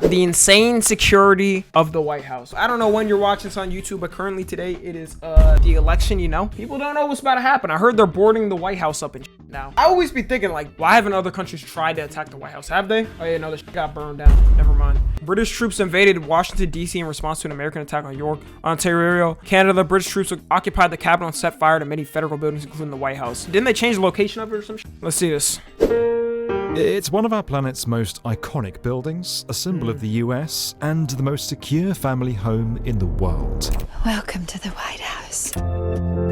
the insane security of the White House. I don't know when you're watching this on YouTube, but currently today it is the election, you know? People don't know what's about to happen. I heard they're boarding the White House up and shit now. I always be thinking like, why haven't other countries tried to attack the White House? Have they? Oh yeah, no, the shit got burned down. Never mind. British troops invaded Washington, D.C. in response to an American attack on York, Ontario, Canada. The British troops occupied the Capitol and set fire to many federal buildings, including the White House. Didn't they change the location of it or some shit? Let's see this. It's one of our planet's most iconic buildings, a symbol of the US, and the most secure family home in the world. Welcome to the White House.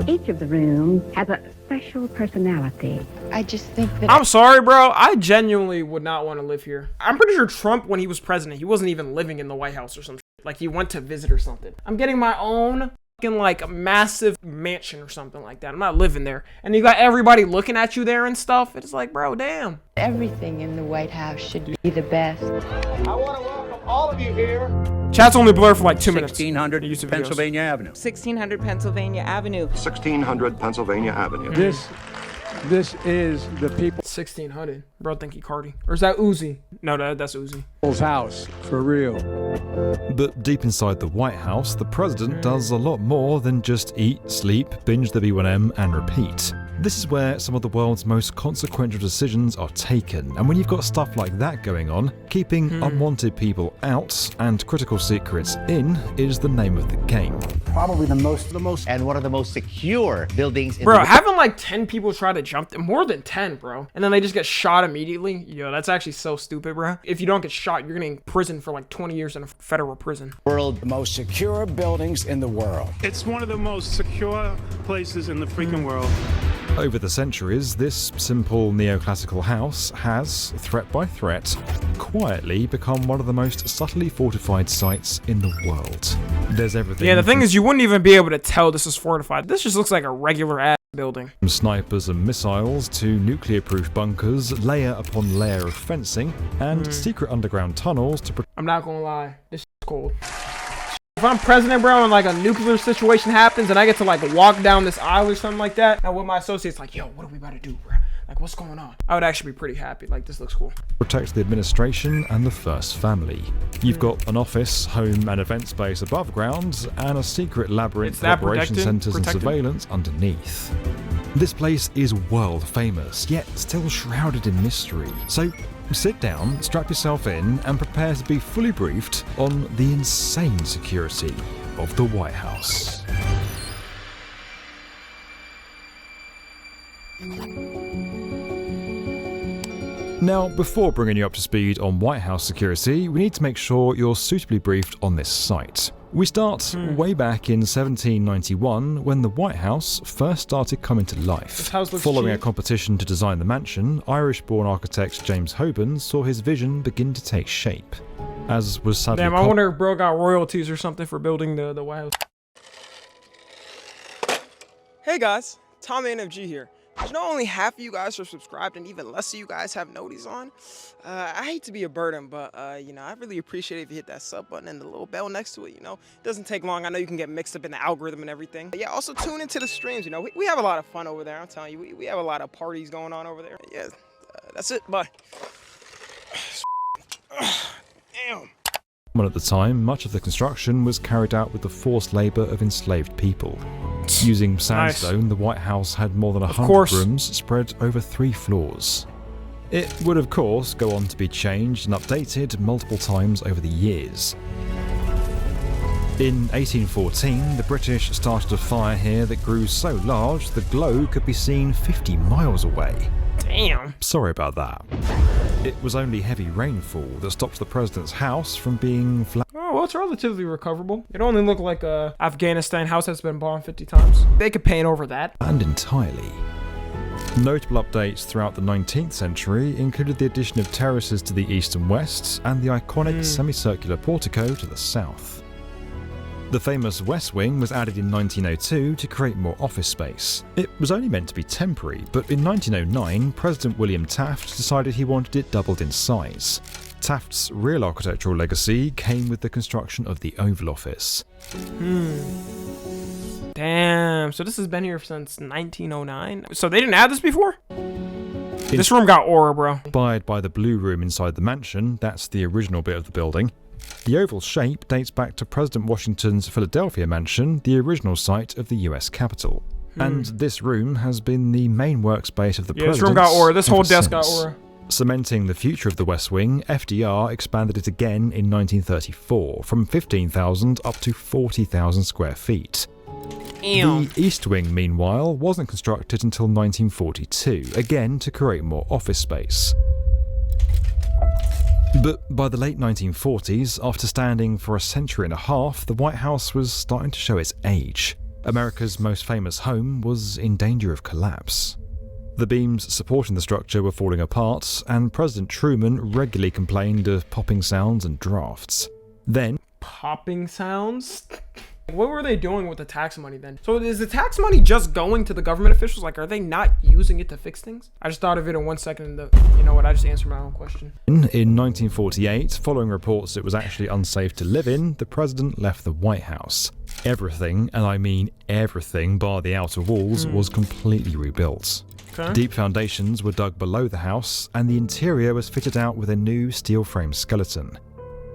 Each of the rooms has a special personality. I just think that I'm sorry, bro. I genuinely would not want to live here. I'm pretty sure Trump, when he was president, he wasn't even living in the White House or some shit. Like he went to visit or something. I'm getting my own fucking like massive mansion or something like that. I'm not living there. And you got everybody looking at you there and stuff. It's like, bro, damn. everything in the White House should be the best. I want to welcome all of you here. Chat's only blurred for like 2 minutes. 1600 YouTube videos. Pennsylvania Avenue. 1600 Pennsylvania Avenue. 1600 Pennsylvania Avenue. This is the 1600. Bro, think he Cardi. Or is that Uzi? No, that's Uzi. people's house, for real. But deep inside the White House, the president does a lot more than just eat, sleep, binge the B1M, and repeat. This is where some of the world's most consequential decisions are taken, and when you've got stuff like that going on, keeping unwanted people out and critical secrets in is the name of the game. Probably the most and one of the most secure buildings in bro, the having like 10 people try to jump, more than 10, bro, and then they just get shot immediately. Yo, that's actually so stupid, bro. If you don't get shot, you're getting prison for like 20 years in a federal prison. world. the most secure buildings in the world. It's one of the most secure places in the freaking world. Over the centuries, this simple neoclassical house has, threat by threat, quietly become one of the most subtly fortified sites in the world. There's everything. Yeah, the thing is, you wouldn't even be able to tell this is fortified. This just looks like a regular ass building. From snipers and missiles to nuclear-proof bunkers, layer upon layer of fencing, and secret underground tunnels to protect. I'm not gonna lie, this is cold. If I'm president, bro, and like a nuclear situation happens and I get to like walk down this aisle or something like that, and with my associates like, yo, what are we about to do, bro? Like, what's going on? I would actually be pretty happy. Like, this looks cool. Protect the administration and the first family. You've got an office, home, and event space above ground, and a secret labyrinth of operation centers and surveillance underneath. This place is world famous, yet still shrouded in mystery. So sit down, strap yourself in, and prepare to be fully briefed on the insane security of the White House. Now, before bringing you up to speed on White House security, we need to make sure you're suitably briefed on this site. We start way back in 1791 when the White House first started coming to life. Following a competition to design the mansion, Irish-born architect James Hoban saw his vision begin to take shape. As was sadly damn, I wonder if bro got royalties or something for building the White House. Hey guys, Tom NFG here. You know, only half of you guys are subscribed and even less of you guys have noties on. I hate to be a burden, but you know, I really appreciate it if you hit that sub button and the little bell next to it. You know, it doesn't take long. I know you can get mixed up in the algorithm and everything. But yeah, also tune into the streams. You know, we have a lot of fun over there. I'm telling you, we have a lot of parties going on over there. Yeah, that's it. Bye. Damn. At the time, much of the construction was carried out with the forced labour of enslaved people. Using sandstone, the White House had more than 100 rooms spread over 3 floors. It would of course go on to be changed and updated multiple times over the years. In 1814, the British started a fire here that grew so large the glow could be seen 50 miles away. Damn. Sorry about that. It was only heavy rainfall that stopped the president's house from being flat. Oh, well, it's relatively recoverable. It only looked like a Afghanistan house that's been bombed 50 times. They could paint over that. And entirely. Notable updates throughout the 19th century included the addition of terraces to the east and west, and the iconic semicircular portico to the south. The famous West Wing was added in 1902 to create more office space. It was only meant to be temporary, but in 1909, President William Taft decided he wanted it doubled in size. Taft's real architectural legacy came with the construction of the Oval Office. Damn, so this has been here since 1909? So they didn't add this before? This room got aura, bro. Inspired by the Blue Room inside the mansion, that's the original bit of the building, The oval shape dates back to President Washington's Philadelphia mansion, the original site of the US Capitol. And this room has been the main workspace of the president. This room got aura. This whole ever desk got since. aura. Cementing the future of the West Wing, FDR expanded it again in 1934 from 15,000 up to 40,000 square feet. Damn. The East Wing, meanwhile, wasn't constructed until 1942, again to create more office space. But by the late 1940s, after standing for a century and a half, the White House was starting to show its age. America's most famous home was in danger of collapse. The beams supporting the structure were falling apart, and President Truman regularly complained of popping sounds and drafts. Then, Popping sounds? What were they doing with the tax money then? So is the tax money just going to the government officials? Like, are they not using it to fix things? I just thought of it in 1 second. You know what? I just answered my own question. in 1948, following reports it was actually unsafe to live in, the president left the White House. Everything, and I mean everything bar the outer walls, was completely rebuilt. Okay. Deep foundations were dug below the house, and the interior was fitted out with a new steel frame skeleton.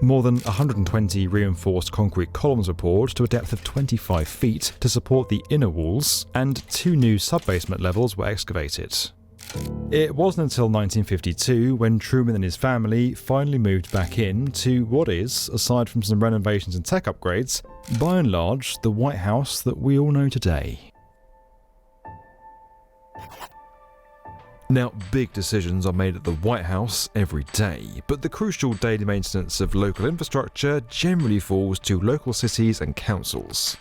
More than 120 reinforced concrete columns were poured to a depth of 25 feet to support the inner walls, and 2 new sub-basement levels were excavated. It wasn't until 1952 when Truman and his family finally moved back in to what is, aside from some renovations and tech upgrades, by and large the White House that we all know today. Now, big decisions are made at the White House every day, but the crucial daily maintenance of local infrastructure generally falls to local cities and councils.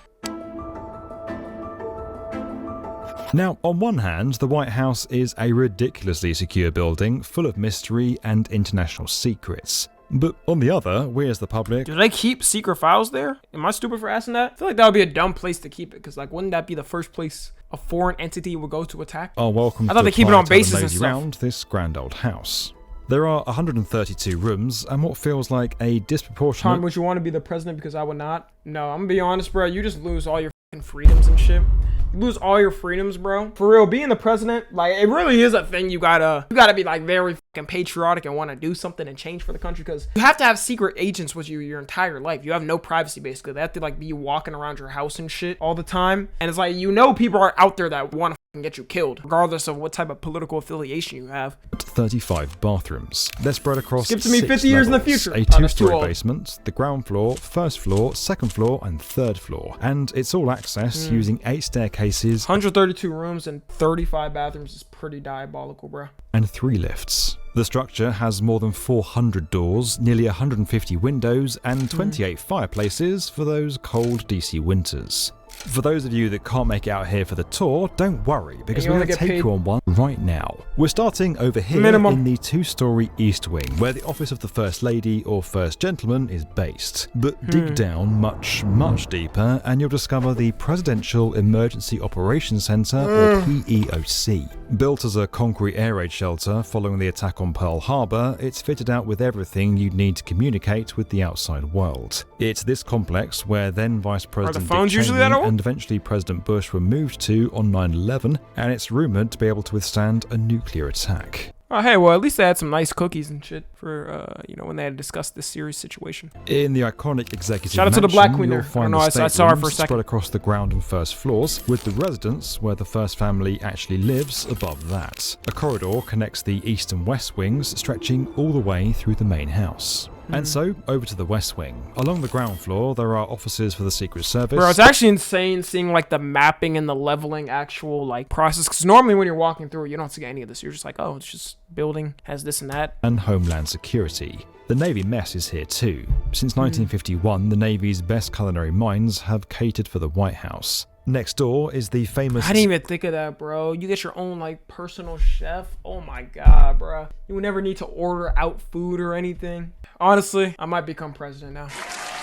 Now, on one hand, the White House is a ridiculously secure building full of mystery and international secrets. But on the other, we as the public... Do they keep secret files there? Am I stupid for asking that? I feel like that would be a dumb place to keep it, because like, wouldn't that be the first place a foreign entity would go to attack? are welcome I thought to they keep it on apply to bases the and lazy stuff. round this grand old house. There are 132 rooms and what feels like a disproportionate... Tom, would you want to be the president? Because I would not. No, I'm gonna be honest, bro. You just lose all your fucking freedoms and shit. You lose all your freedoms, bro. For real, being the president, like, it really is a thing. You gotta be like very fucking patriotic and want to do something and change for the country, because you have to have secret agents with you your entire life. You have no privacy, basically. They have to like be walking around your house and shit all the time. And it's like, you know, people are out there that want to get you killed, regardless of what type of political affiliation you have. 35 bathrooms. They're spread across Skip to me 6 50 years in the levels, future. a Oh, that's too 2-story old. basement, the ground floor, first floor, second floor, and third floor. And it's all accessed using 8 staircases 132 rooms and 35 bathrooms is pretty diabolical, bro. and 3 lifts. The structure has more than 400 doors, nearly 150 windows, and 28 fireplaces for those cold DC winters. For those of you that can't make it out here for the tour, don't worry, because you we're only going to get take paid- you on one right now. We're starting over here Minimum. in the 2-story East Wing, where the office of the First Lady or First Gentleman is based. But dig down much, much deeper, and you'll discover the Presidential Emergency Operations Center, or PEOC. Built as a concrete air raid shelter following the attack on Pearl Harbor, it's fitted out with everything you'd need to communicate with the outside world. It's this complex where then Vice President Dick phones usually Cheney that old? and eventually President Bush were moved to on 9/11, and it's rumored to be able to withstand a nuclear attack. Oh, hey, well, at least they had some nice cookies and shit for, you know, when they had discussed this serious situation. In the iconic executive Shout out to the mansion, Black Queen you'll there. find I know, the I saw her for a staterooms second. spread across the ground and first floors, with the residence where the first family actually lives above that. A corridor connects the east and west wings, stretching all the way through the main house. And so, over to the West Wing. Along the ground floor, there are offices for the Secret Service. Bro, it's actually insane seeing, like, the mapping and the leveling actual, like, process. Because normally when you're walking through, you don't see any of this. You're just like, oh, it's just building, has this and that. and Homeland Security. The Navy mess is here too. Since 1951, the Navy's best culinary minds have catered for the White House. Next door is the famous... I didn't even think of that, bro. You get your own, like, personal chef. Oh my god, bro. You would never need to order out food or anything. Honestly, I might become president now.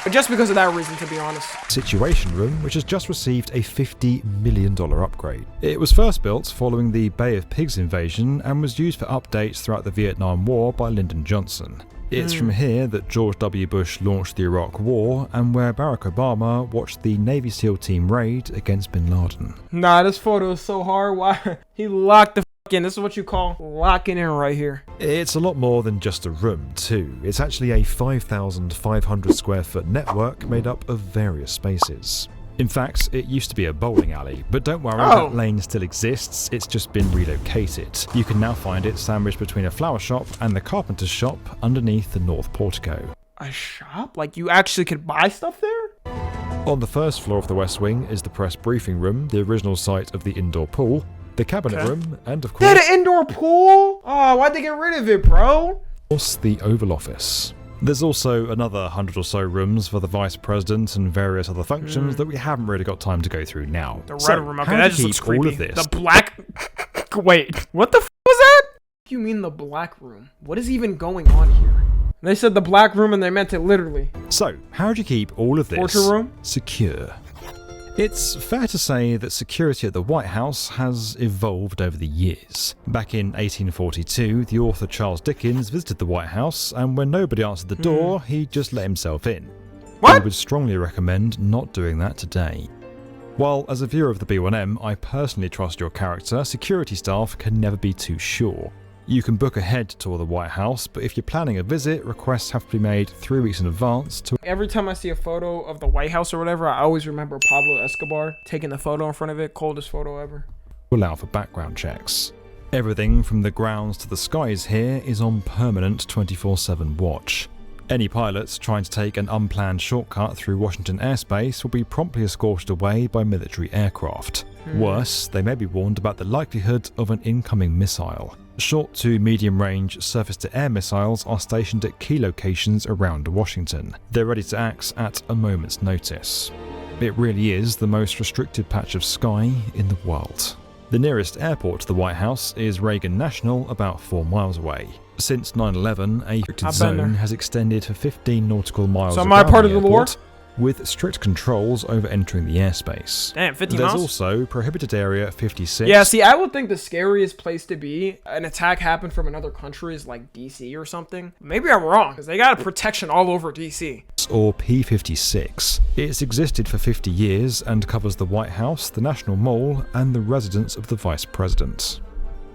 But just because of that reason, to be honest. Situation Room, which has just received a $50 million upgrade. It was first built following the Bay of Pigs invasion and was used for updates throughout the Vietnam War by Lyndon Johnson. It's from here that George W. Bush launched the Iraq War, and where Barack Obama watched the Navy SEAL team raid against bin Laden. Nah, this photo is so hard. Why? He locked the Again, this is what you call locking in right here. It's a lot more than just a room, too. It's actually a 5,500 square foot network made up of various spaces. In fact, it used to be a bowling alley, but don't worry, that lane still exists, it's just been relocated. You can now find it sandwiched between a flower shop and the carpenter's shop underneath the north portico. A shop? Like you actually could buy stuff there? On the first floor of the West Wing is the press briefing room, the original site of the indoor pool, the cabinet room, and of course... They had an indoor pool? Oh, why'd they get rid of it, bro? The Oval Office. There's also another 100 or so rooms for the Vice President and various other functions that we haven't really got time to go through now. The red so, room, okay, how that do just you looks keep all creepy. of this? The black... Wait, what the f was that? What do you mean the black room? What is even going on here? They said the black room and they meant it literally. So, how do you keep all of this Torture room? secure? It's fair to say that security at the White House has evolved over the years. Back in 1842, the author Charles Dickens visited the White House, and when nobody answered the door, he just let himself in. What? I would strongly recommend not doing that today. While as a viewer of the B1M, I personally trust your character, security staff can never be too sure. You can book ahead to tour the White House, but if you're planning a visit, requests have to be made 3 weeks in advance to... Every time I see a photo of the White House or whatever, I always remember Pablo Escobar taking the photo in front of it. Coldest photo ever. allow for background checks. Everything from the grounds to the skies here is on permanent 24/7 watch. Any pilots trying to take an unplanned shortcut through Washington airspace will be promptly escorted away by military aircraft. Worse, they may be warned about the likelihood of an incoming missile. Short to medium range surface-to-air missiles are stationed at key locations around Washington. They're ready to act at a moment's notice. It really is the most restricted patch of sky in the world. The nearest airport to the White House is Reagan National, about 4 miles away. Since 9/11, a restricted zone has extended for 15 nautical miles so am I around part the of the lore? airport, with strict controls over entering the airspace. Damn, 50 There's miles? also Prohibited Area 56. Yeah, see, I would think the scariest place to be, an attack happened from another country, is like DC or something. Maybe I'm wrong, because they got protection all over DC. Or P56. It's existed for 50 years and covers the White House, the National Mall, and the residence of the Vice President.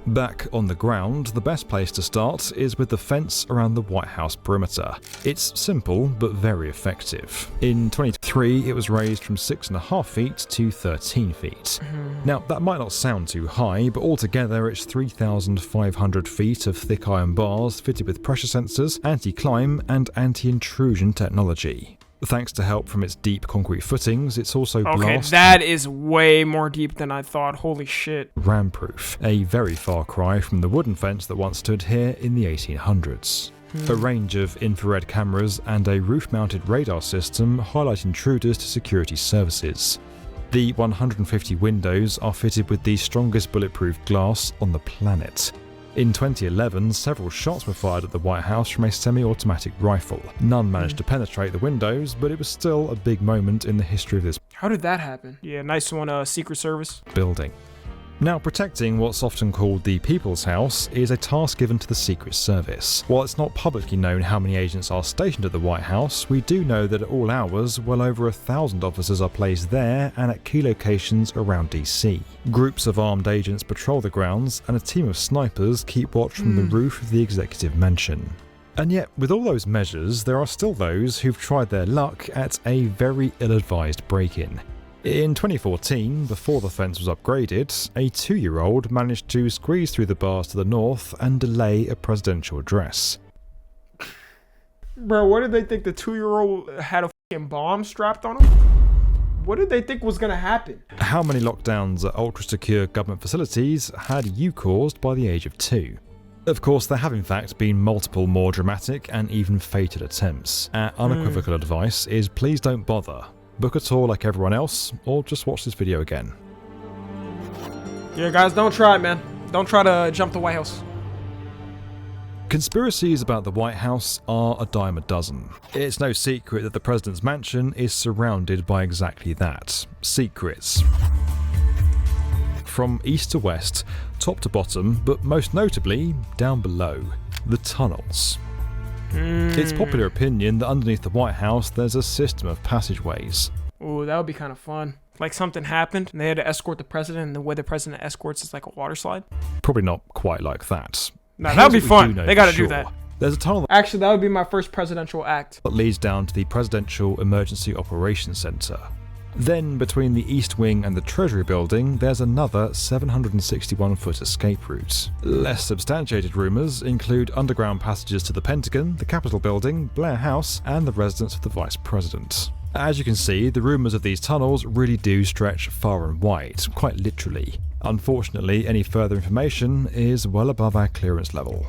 Back on the ground, the best place to start is with the fence around the White House perimeter. It's simple, but very effective. In 2023, it was raised from 6.5 feet to 13 feet. Now, that might not sound too high, but altogether it's 3,500 feet of thick iron bars fitted with pressure sensors, anti-climb, and anti-intrusion technology. Thanks to help from its deep concrete footings, it's also blast that is way more deep than I thought. Holy shit. ram-proof, a very far cry from the wooden fence that once stood here in the 1800s. A range of infrared cameras and a roof-mounted radar system highlight intruders to security services. The 150 windows are fitted with the strongest bulletproof glass on the planet. In 2011, several shots were fired at the White House from a semi-automatic rifle. None managed to penetrate the windows, but it was still a big moment in the history of this How did that happen? Yeah, nice one, Secret Service. building. Now, protecting what's often called the People's House is a task given to the Secret Service. While it's not publicly known how many agents are stationed at the White House, we do know that at all hours, well over 1,000 officers are placed there and at key locations around DC. Groups of armed agents patrol the grounds, and a team of snipers keep watch from the roof of the executive mansion. And yet, with all those measures, there are still those who've tried their luck at a very ill-advised break-in. In 2014, before the fence was upgraded, a 2-year-old managed to squeeze through the bars to the north and delay a presidential address. Bro, what did they think? The 2-year-old had a fucking bomb strapped on him? What did they think was gonna happen? How many lockdowns at ultra-secure government facilities had you caused by the age of 2? Of course, there have in fact been multiple more dramatic and even fatal attempts. Our unequivocal advice is please don't bother. Book a tour like everyone else, or just watch this video again. Yeah, guys, don't try it, man. Don't try to jump the White House. Conspiracies about the White House are a dime a dozen. It's no secret that the president's mansion is surrounded by exactly that. Secrets. From east to west, top to bottom, but most notably, down below, the tunnels. It's popular opinion that underneath the White House there's a system of passageways. Ooh, that would be kind of fun. Like something happened and they had to escort the president, and the way the president escorts is like a water slide. Probably not quite like that. No, that would be fun. They got to do that. There's a tunnel Actually, that would be my first presidential act. that leads down to the Presidential Emergency Operations Center. Then, between the East Wing and the Treasury Building, there's another 761-foot escape route. Less substantiated rumours include underground passages to the Pentagon, the Capitol Building, Blair House, and the residence of the Vice President. As you can see, the rumours of these tunnels really do stretch far and wide, quite literally. Unfortunately, any further information is well above our clearance level.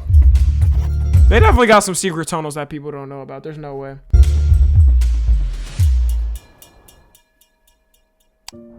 They definitely got some secret tunnels that people don't know about. There's no way.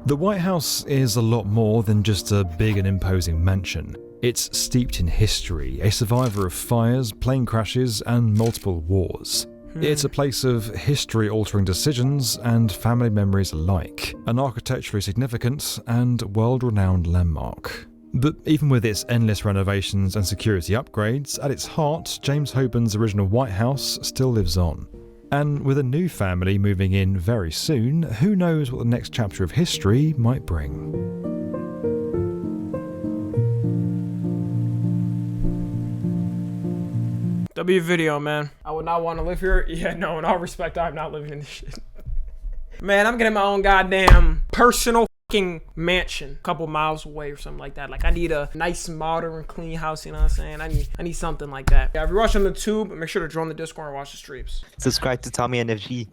The White House is a lot more than just a big and imposing mansion. It's steeped in history, a survivor of fires, plane crashes, and multiple wars. It's a place of history-altering decisions and family memories alike, an architecturally significant and world-renowned landmark. But even with its endless renovations and security upgrades, at its heart, James Hoburn's original White House still lives on. And with a new family moving in very soon, who knows what the next chapter of history might bring. W video, man. I would not want to live here. Yeah, no, in all respect, I'm not living in this shit. Man, I'm getting my own goddamn personal fucking mansion a couple miles away or something like that. Like, I need a nice, modern, clean house, you know what I'm saying? I need something like that. Yeah, if you're watching on the tube, make sure to join the Discord and watch the streams. Subscribe to Tommy NFG.